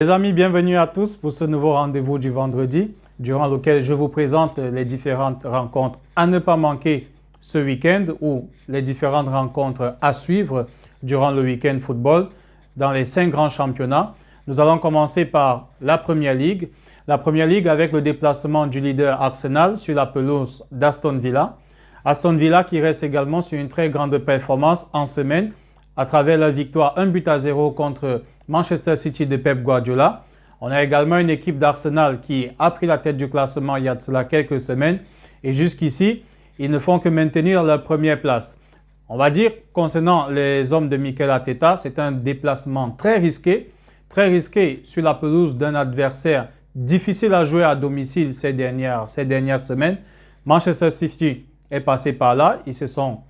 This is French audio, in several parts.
Les amis, bienvenue à tous pour ce nouveau rendez-vous du vendredi, durant lequel je vous présente les différentes rencontres à ne pas manquer ce week-end ou les différentes rencontres à suivre durant le week-end football dans les 5 grands championnats. Nous allons commencer par la Premier League. La Premier League avec le déplacement du leader Arsenal sur la pelouse d'Aston Villa. Aston Villa qui reste également sur une très grande performance en semaine à travers la victoire 1-0 contre Manchester City de Pep Guardiola. On a également une équipe d'Arsenal qui a pris la tête du classement il y a de cela quelques semaines. Et jusqu'ici, ils ne font que maintenir leur première place. On va dire, concernant les hommes de Mikel Arteta, c'est un déplacement très risqué sur la pelouse d'un adversaire difficile à jouer à domicile ces dernières semaines. Manchester City est passé par là, ils se sont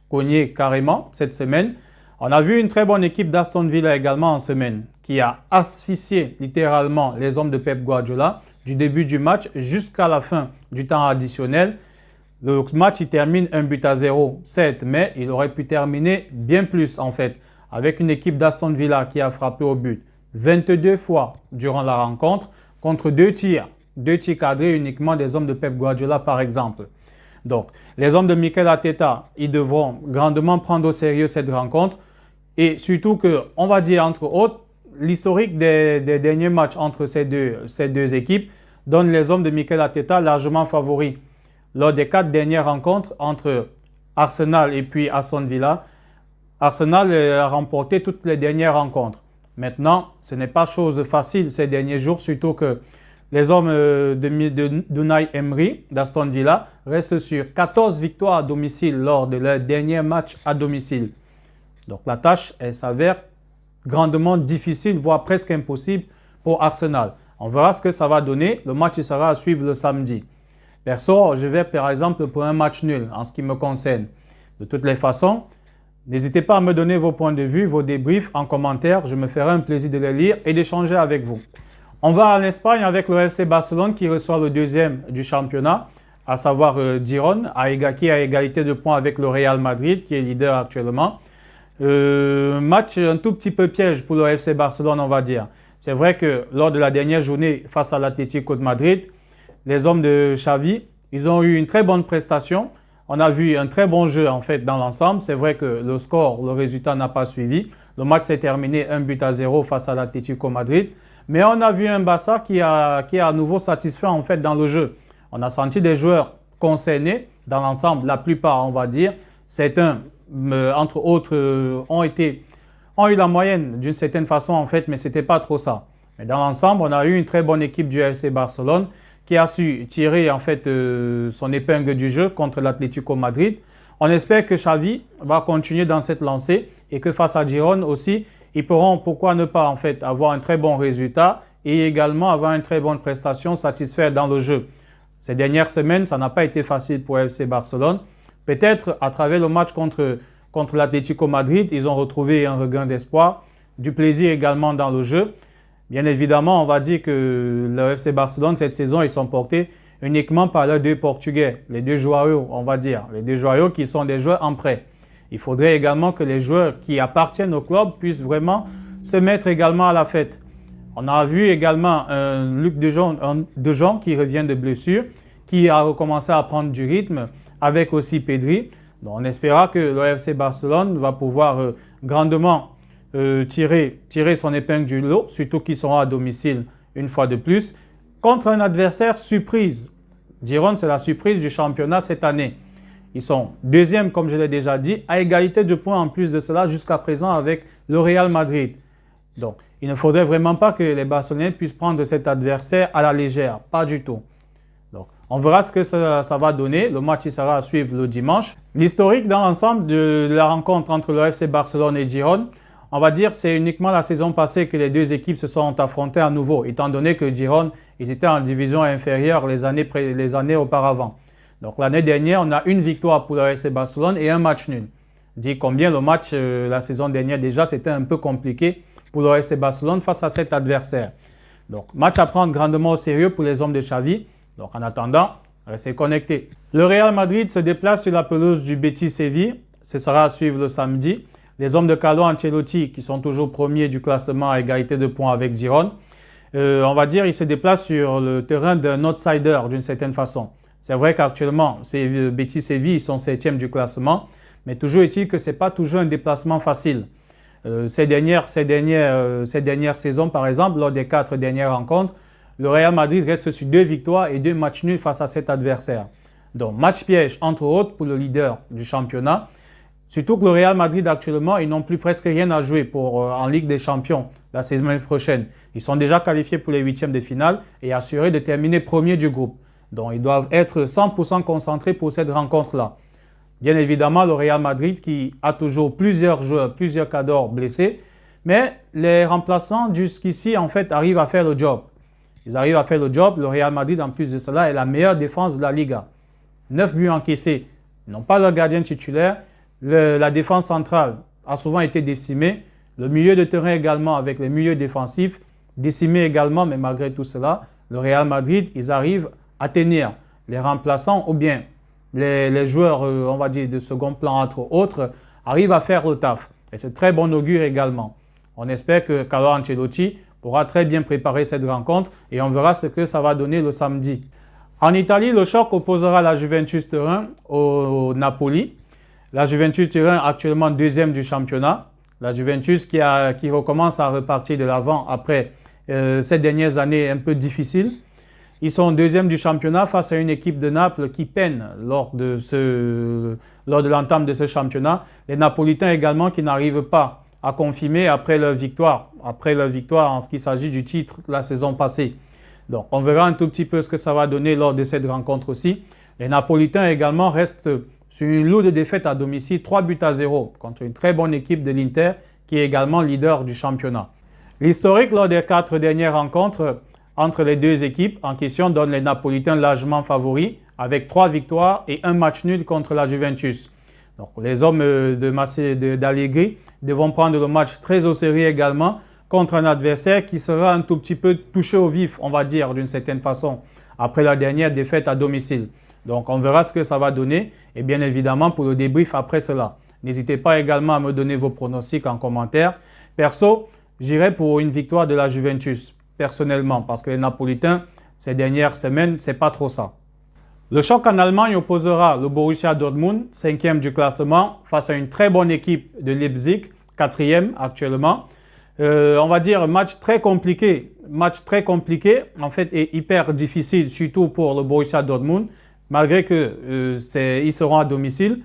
cognés carrément cette semaine. On a vu une très bonne équipe d'Aston Villa également en semaine qui a asphyxié littéralement les hommes de Pep Guardiola du début du match jusqu'à la fin du temps additionnel. Le match il termine 1-0, certes, mais il aurait pu terminer bien plus en fait, avec une équipe d'Aston Villa qui a frappé au but 22 fois durant la rencontre contre 2 tirs cadrés uniquement des hommes de Pep Guardiola par exemple. Donc, les hommes de Mikel Arteta, ils devront grandement prendre au sérieux cette rencontre et surtout que, on va dire entre autres, l'historique des derniers matchs entre ces deux équipes donne les hommes de Mikel Arteta largement favoris. Lors des 4 dernières rencontres entre Arsenal et puis Aston Villa, Arsenal a remporté toutes les dernières rencontres. Maintenant, ce n'est pas chose facile ces derniers jours, surtout que les hommes d'Unai Emery d'Aston Villa restent sur 14 victoires à domicile lors de leur dernier match à domicile. Donc la tâche, elle s'avère grandement difficile, voire presque impossible pour Arsenal. On verra ce que ça va donner. Le match il sera à suivre le samedi. Perso, je vais par exemple pour un match nul en ce qui me concerne. De toutes les façons, n'hésitez pas à me donner vos points de vue, vos débriefs en commentaire. Je me ferai un plaisir de les lire et d'échanger avec vous. On va en Espagne avec le FC Barcelone qui reçoit le deuxième du championnat, à savoir Girona, qui est à égalité de points avec le Real Madrid qui est leader actuellement. Match un tout petit peu piège pour le FC Barcelone, on va dire. C'est vrai que lors de la dernière journée face à l'Atlético de Madrid, les hommes de Xavi, ils ont eu une très bonne prestation. On a vu un très bon jeu en fait dans l'ensemble. C'est vrai que le score, le résultat n'a pas suivi. Le match s'est terminé 1-0 face à l'Atlético Madrid. Mais on a vu un Barça qui est à nouveau satisfait en fait dans le jeu. On a senti des joueurs concernés dans l'ensemble, la plupart on va dire. Certains, entre autres, ont eu la moyenne d'une certaine façon en fait, mais ce n'était pas trop ça. Mais dans l'ensemble, on a eu une très bonne équipe du FC Barcelone qui a su tirer en fait son épingle du jeu contre l'Atlético Madrid. On espère que Xavi va continuer dans cette lancée et que face à Girona aussi, ils pourront, pourquoi ne pas en fait, avoir un très bon résultat et également avoir une très bonne prestation, satisfaire dans le jeu. Ces dernières semaines, ça n'a pas été facile pour FC Barcelone. Peut-être à travers le match contre l'Atlético Madrid, ils ont retrouvé un regain d'espoir, du plaisir également dans le jeu. Bien évidemment, on va dire que le FC Barcelone, cette saison, ils sont portés uniquement par leurs 2 Portugais, les 2 Joao, on va dire. Les 2 Joao qui sont des joueurs en prêt. Il faudrait également que les joueurs qui appartiennent au club puissent vraiment se mettre également à la fête. On a vu également un Luc de Jong qui revient de blessure, qui a recommencé à prendre du rythme, avec aussi Pedri. Donc on espérera que le FC Barcelone va pouvoir grandement tirer son épingle du lot, surtout qu'ils seront à domicile une fois de plus, contre un adversaire surprise. Girona, c'est la surprise du championnat cette année. Ils sont deuxièmes, comme je l'ai déjà dit, à égalité de points en plus de cela jusqu'à présent avec le Real Madrid. Donc, il ne faudrait vraiment pas que les Barcelonais puissent prendre cet adversaire à la légère, pas du tout. Donc, on verra ce que ça va donner. Le match il sera à suivre le dimanche. L'historique dans l'ensemble de la rencontre entre le FC Barcelone et Girona, on va dire c'est uniquement la saison passée que les 2 équipes se sont affrontées à nouveau, étant donné que Girona, ils étaient en division inférieure les années auparavant. Donc l'année dernière, on a une victoire pour le FC Barcelone et un match nul. Dit combien le match la saison dernière déjà, c'était un peu compliqué pour le FC Barcelone face à cet adversaire. Donc match à prendre grandement au sérieux pour les hommes de Xavi. Donc en attendant, restez connectés. Le Real Madrid se déplace sur la pelouse du Betis Séville. Ce sera à suivre le samedi. Les hommes de Carlo Ancelotti qui sont toujours premiers du classement à égalité de points avec Girona. on va dire, il se déplace sur le terrain d'un outsider d'une certaine façon. C'est vrai qu'actuellement, Betis Séville, ils sont 7e du classement, mais toujours est-il que ce n'est pas toujours un déplacement facile. Ces dernières saisons, par exemple, lors des 4 dernières rencontres, le Real Madrid reste sur 2 victoires et 2 matchs nuls face à cet adversaire. Donc, match piège, entre autres, pour le leader du championnat. Surtout que le Real Madrid, actuellement, ils n'ont plus presque rien à jouer en Ligue des Champions la saison prochaine. Ils sont déjà qualifiés pour les 8e de finale et assurés de terminer premier du groupe. Donc, ils doivent être 100% concentrés pour cette rencontre-là. Bien évidemment, le Real Madrid qui a toujours plusieurs joueurs, plusieurs cadors blessés, mais les remplaçants jusqu'ici, en fait, arrivent à faire le job. Ils arrivent à faire le job. Le Real Madrid, en plus de cela, est la meilleure défense de la Liga. 9 buts encaissés. Ils n'ont pas leur gardien titulaire. La défense centrale a souvent été décimée. Le milieu de terrain également, avec les milieux défensifs, décimés également, mais malgré tout cela, le Real Madrid, ils arrivent à tenir les remplaçants ou bien les joueurs, on va dire, de second plan, entre autres, arrivent à faire le taf. Et c'est très bon augure également. On espère que Carlo Ancelotti pourra très bien préparer cette rencontre et on verra ce que ça va donner le samedi. En Italie, le choc opposera la Juventus Turin au Napoli. La Juventus Turin actuellement 2e du championnat. La Juventus qui recommence à repartir de l'avant après ces dernières années un peu difficiles. Ils sont 2e du championnat face à une équipe de Naples qui peine lors de l'entame de ce championnat. Les Napolitains également qui n'arrivent pas à confirmer après leur victoire en ce qui s'agit du titre la saison passée. Donc, on verra un tout petit peu ce que ça va donner lors de cette rencontre aussi. Les Napolitains également restent sur une lourde défaite à domicile, 3-0 contre une très bonne équipe de l'Inter qui est également leader du championnat. L'historique lors des 4 dernières rencontres entre les deux équipes en question donne les Napolitains largement favoris avec 3 victoires et 1 match nul contre la Juventus. Donc, les hommes d'Allegri devront prendre le match très au sérieux également contre un adversaire qui sera un tout petit peu touché au vif, on va dire, d'une certaine façon, après la dernière défaite à domicile. Donc, on verra ce que ça va donner et bien évidemment pour le débrief après cela. N'hésitez pas également à me donner vos pronostics en commentaire. Perso, j'irai pour une victoire de la Juventus, personnellement, parce que les Napolitains, ces dernières semaines, c'est pas trop ça. Le choc en Allemagne opposera le Borussia Dortmund, 5e du classement, face à une très bonne équipe de Leipzig, 4e actuellement. On va dire match très compliqué, en fait, et hyper difficile, surtout pour le Borussia Dortmund, malgré qu'ils seront à domicile.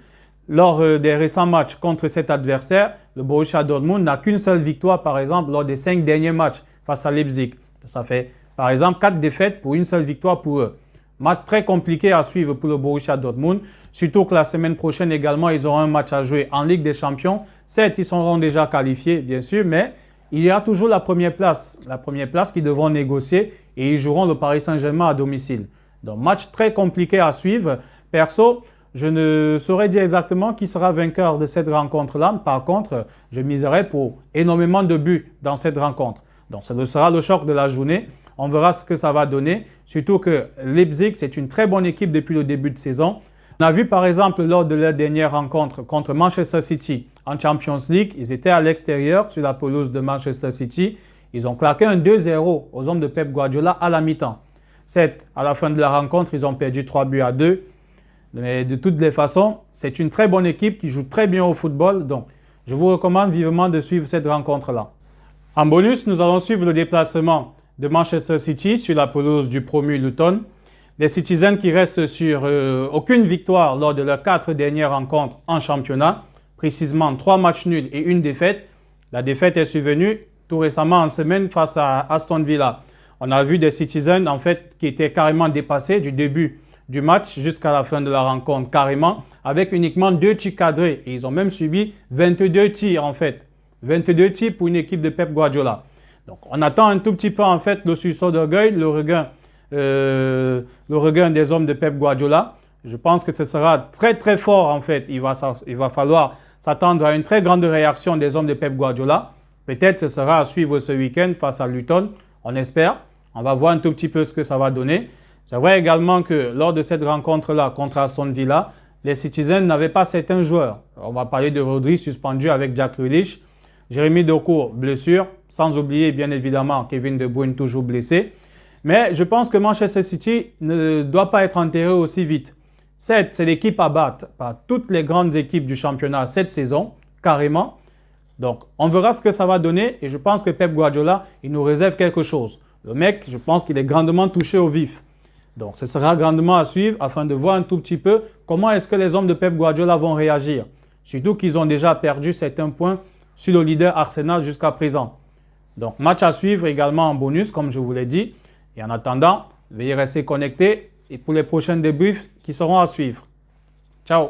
Lors des récents matchs contre cet adversaire, le Borussia Dortmund n'a qu'une seule victoire, par exemple, lors des 5 derniers matchs face à Leipzig. Ça fait, par exemple, 4 défaites pour une seule victoire pour eux. Match très compliqué à suivre pour le Borussia Dortmund, surtout que la semaine prochaine également, ils auront un match à jouer en Ligue des Champions. Certes, ils seront déjà qualifiés, bien sûr, mais il y a toujours la première place qu'ils devront négocier et ils joueront le Paris Saint-Germain à domicile. Donc, match très compliqué à suivre. Perso, je ne saurais dire exactement qui sera vainqueur de cette rencontre-là. Par contre, je miserai pour énormément de buts dans cette rencontre. Donc, ça sera le choc de la journée. On verra ce que ça va donner. Surtout que Leipzig, c'est une très bonne équipe depuis le début de saison. On a vu par exemple lors de leur dernière rencontre contre Manchester City en Champions League, ils étaient à l'extérieur sur la pelouse de Manchester City. Ils ont claqué un 2-0 aux hommes de Pep Guardiola à la mi-temps. Certes, à la fin de la rencontre, ils ont perdu 3-2. Mais de toutes les façons, c'est une très bonne équipe qui joue très bien au football. Donc, je vous recommande vivement de suivre cette rencontre-là. En bonus, nous allons suivre le déplacement de Manchester City sur la pelouse du promu Luton. Les Citizens qui restent sur aucune victoire lors de leurs 4 dernières rencontres en championnat, précisément 3 matchs nuls et 1 défaite. La défaite est survenue tout récemment en semaine face à Aston Villa. On a vu des Citizens en fait qui étaient carrément dépassés du début du match jusqu'à la fin de la rencontre, carrément, avec uniquement 2 tirs cadrés. Et ils ont même subi 22 tirs en fait. 22 tirs pour une équipe de Pep Guardiola. Donc on attend un tout petit peu en fait le sursaut d'orgueil, le regain des hommes de Pep Guardiola. Je pense que ce sera très très fort en fait. Il va falloir s'attendre à une très grande réaction des hommes de Pep Guardiola. Peut-être ce sera à suivre ce week-end face à Luton. On espère. On va voir un tout petit peu ce que ça va donner. C'est vrai également que lors de cette rencontre-là contre Aston Villa, les Citizens n'avaient pas certains joueurs. On va parler de Rodri suspendu avec Jack Grealish. Jérémy Doku, blessure, sans oublier bien évidemment Kevin De Bruyne toujours blessé. Mais je pense que Manchester City ne doit pas être enterré aussi vite. C'est l'équipe à battre par toutes les grandes équipes du championnat cette saison, carrément. Donc, on verra ce que ça va donner et je pense que Pep Guardiola, il nous réserve quelque chose. Le mec, je pense qu'il est grandement touché au vif. Donc, ce sera grandement à suivre afin de voir un tout petit peu comment est-ce que les hommes de Pep Guardiola vont réagir. Surtout qu'ils ont déjà perdu certains points sur le leader Arsenal jusqu'à présent. Donc, match à suivre également en bonus, comme je vous l'ai dit. Et en attendant, veuillez rester connectés et pour les prochains débriefs qui seront à suivre. Ciao!